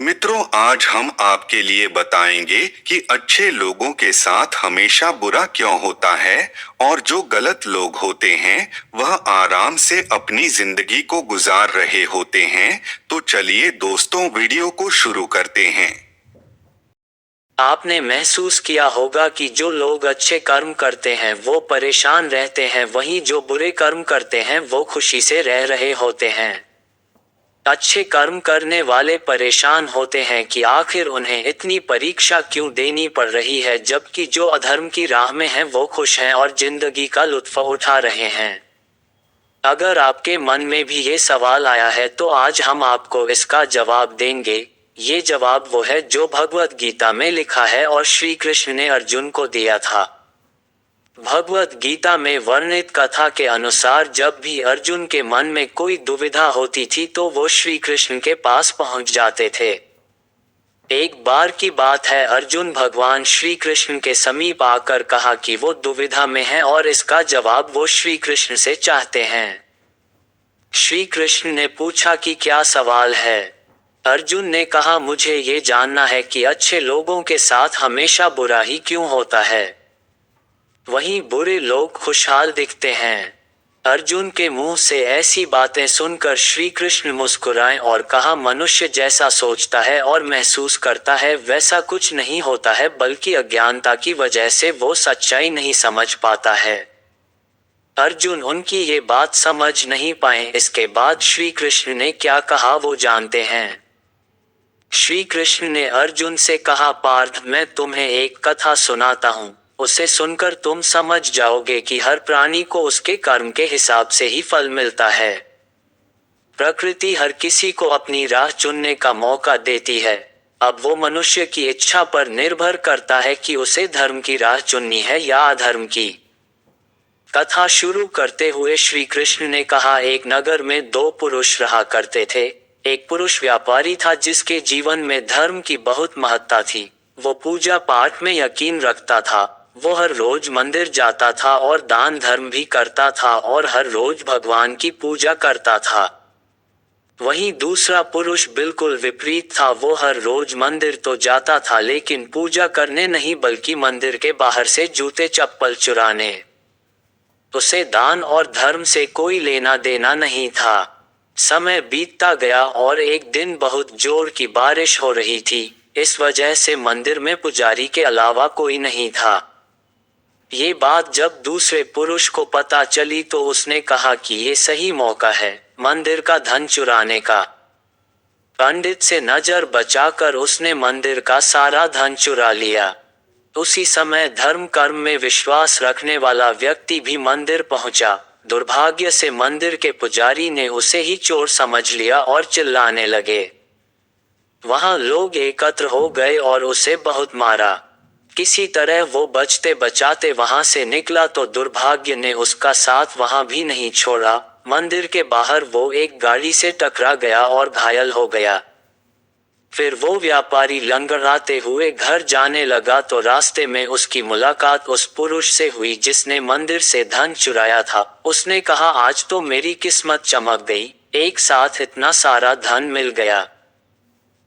मित्रों, आज हम आपके लिए बताएंगे कि अच्छे लोगों के साथ हमेशा बुरा क्यों होता है और जो गलत लोग होते हैं वह आराम से अपनी जिंदगी को गुजार रहे होते हैं। तो चलिए दोस्तों, वीडियो को शुरू करते हैं। आपने महसूस किया होगा कि जो लोग अच्छे कर्म करते हैं वो परेशान रहते हैं, वहीं जो बुरे कर्म करते हैं वो खुशी से रह रहे होते हैं। अच्छे कर्म करने वाले परेशान होते हैं कि आखिर उन्हें इतनी परीक्षा क्यों देनी पड़ रही है, जबकि जो अधर्म की राह में हैं वो खुश हैं और जिंदगी का लुत्फ उठा रहे हैं। अगर आपके मन में भी ये सवाल आया है तो आज हम आपको इसका जवाब देंगे। ये जवाब वो है जो भगवत गीता में लिखा है और श्री कृष्ण ने अर्जुन को दिया था। भगवत गीता में वर्णित कथा के अनुसार जब भी अर्जुन के मन में कोई दुविधा होती थी तो वो श्री कृष्ण के पास पहुंच जाते थे। एक बार की बात है, अर्जुन भगवान श्री कृष्ण के समीप आकर कहा कि वो दुविधा में है और इसका जवाब वो श्री कृष्ण से चाहते हैं। श्री कृष्ण ने पूछा कि क्या सवाल है। अर्जुन ने कहा, मुझे ये जानना है कि अच्छे लोगों के साथ हमेशा बुरा ही क्यों होता है, वहीं बुरे लोग खुशहाल दिखते हैं। अर्जुन के मुंह से ऐसी बातें सुनकर श्री कृष्ण मुस्कुराए और कहा, मनुष्य जैसा सोचता है और महसूस करता है वैसा कुछ नहीं होता है, बल्कि अज्ञानता की वजह से वो सच्चाई नहीं समझ पाता है। अर्जुन उनकी ये बात समझ नहीं पाए। इसके बाद श्री कृष्ण ने क्या कहा वो जानते हैं। श्री कृष्ण ने अर्जुन से कहा, पार्थ, मैं तुम्हें एक कथा सुनाता हूँ, उसे सुनकर तुम समझ जाओगे कि हर प्राणी को उसके कर्म के हिसाब से ही फल मिलता है। प्रकृति हर किसी को अपनी राह चुनने का मौका देती है। अब वो मनुष्य की इच्छा पर निर्भर करता है कि उसे धर्म की राह चुननी है या अधर्म की। कथा शुरू करते हुए श्री कृष्ण ने कहा, एक नगर में दो पुरुष रहा करते थे। एक पुरुष व्यापारी था जिसके जीवन में धर्म की बहुत महत्ता थी। वो पूजा पाठ में यकीन रखता था। वो हर रोज मंदिर जाता था और दान धर्म भी करता था और हर रोज भगवान की पूजा करता था। वहीं दूसरा पुरुष बिल्कुल विपरीत था। वो हर रोज मंदिर तो जाता था लेकिन पूजा करने नहीं, बल्कि मंदिर के बाहर से जूते चप्पल चुराने। उसे दान और धर्म से कोई लेना देना नहीं था। समय बीतता गया और एक दिन बहुत जोर की बारिश हो रही थी। इस वजह से मंदिर में पुजारी के अलावा कोई नहीं था। ये बात जब दूसरे पुरुष को पता चली तो उसने कहा कि ये सही मौका है मंदिर का धन चुराने का। पंडित से नजर बचाकर उसने मंदिर का सारा धन चुरा लिया। उसी समय धर्म कर्म में विश्वास रखने वाला व्यक्ति भी मंदिर पहुंचा। दुर्भाग्य से मंदिर के पुजारी ने उसे ही चोर समझ लिया और चिल्लाने लगे। वहां लोग एकत्र हो गए और उसे बहुत मारा। किसी तरह वो बचते बचाते वहां से निकला तो दुर्भाग्य ने उसका साथ वहां भी नहीं छोड़ा। मंदिर के बाहर वो एक गाड़ी से टकरा गया और घायल हो गया। फिर वो व्यापारी लंगड़ाते हुए घर जाने लगा तो रास्ते में उसकी मुलाकात उस पुरुष से हुई जिसने मंदिर से धन चुराया था। उसने कहा, आज तो मेरी किस्मत चमक गई, एक साथ इतना सारा धन मिल गया।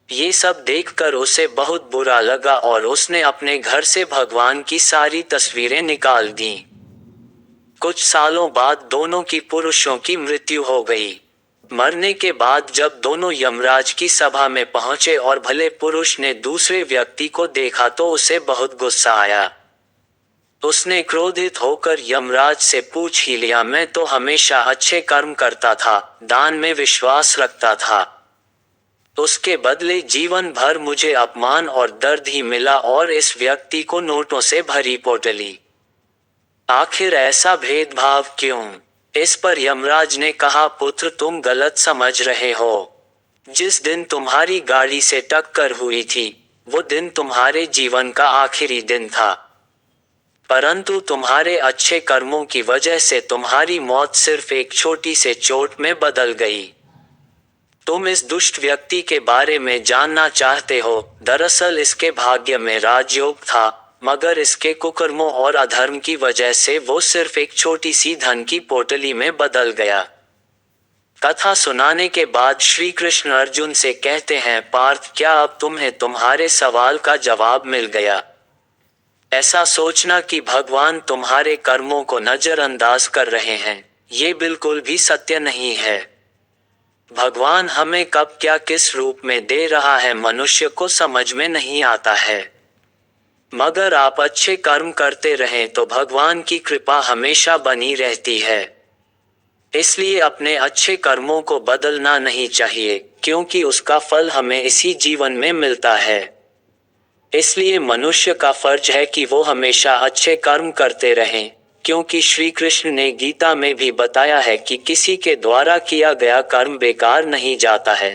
ये सब देखकर उसे बहुत बुरा लगा और उसने अपने घर से भगवान की सारी तस्वीरें निकाल दी। कुछ सालों बाद दोनों की पुरुषों की मृत्यु हो गई। मरने के बाद जब दोनों यमराज की सभा में पहुंचे और भले पुरुष ने दूसरे व्यक्ति को देखा तो उसे बहुत गुस्सा आया। उसने क्रोधित होकर यमराज से पूछ ही लिया, मैं तो हमेशा अच्छे कर्म करता था, दान में विश्वास रखता था, उसके बदले जीवन भर मुझे अपमान और दर्द ही मिला और इस व्यक्ति को नोटों से भरी पोटली। आखिर ऐसा भेदभाव क्यों? इस पर यमराज ने कहा, पुत्र, तुम गलत समझ रहे हो। जिस दिन तुम्हारी गाड़ी से टक्कर हुई थी वो दिन तुम्हारे जीवन का आखिरी दिन था, परंतु तुम्हारे अच्छे कर्मों की वजह से तुम्हारी मौत सिर्फ एक छोटी से चोट में बदल गई। तुम इस दुष्ट व्यक्ति के बारे में जानना चाहते हो। दरअसल इसके भाग्य में राजयोग था, मगर इसके कुकर्मों और अधर्म की वजह से वो सिर्फ एक छोटी सी धन की पोटली में बदल गया। कथा सुनाने के बाद श्री कृष्ण अर्जुन से कहते हैं, पार्थ, क्या अब तुम्हें तुम्हारे सवाल का जवाब मिल गया? ऐसा सोचना कि भगवान तुम्हारे कर्मों को नजरअंदाज कर रहे हैं, ये बिल्कुल भी सत्य नहीं है। भगवान हमें कब क्या किस रूप में दे रहा है मनुष्य को समझ में नहीं आता है। मगर आप अच्छे कर्म करते रहें तो भगवान की कृपा हमेशा बनी रहती है। इसलिए अपने अच्छे कर्मों को बदलना नहीं चाहिए, क्योंकि उसका फल हमें इसी जीवन में मिलता है। इसलिए मनुष्य का फर्ज है कि वो हमेशा अच्छे कर्म करते रहें, क्योंकि श्री कृष्ण ने गीता में भी बताया है कि किसी के द्वारा किया गया कर्म बेकार नहीं जाता है।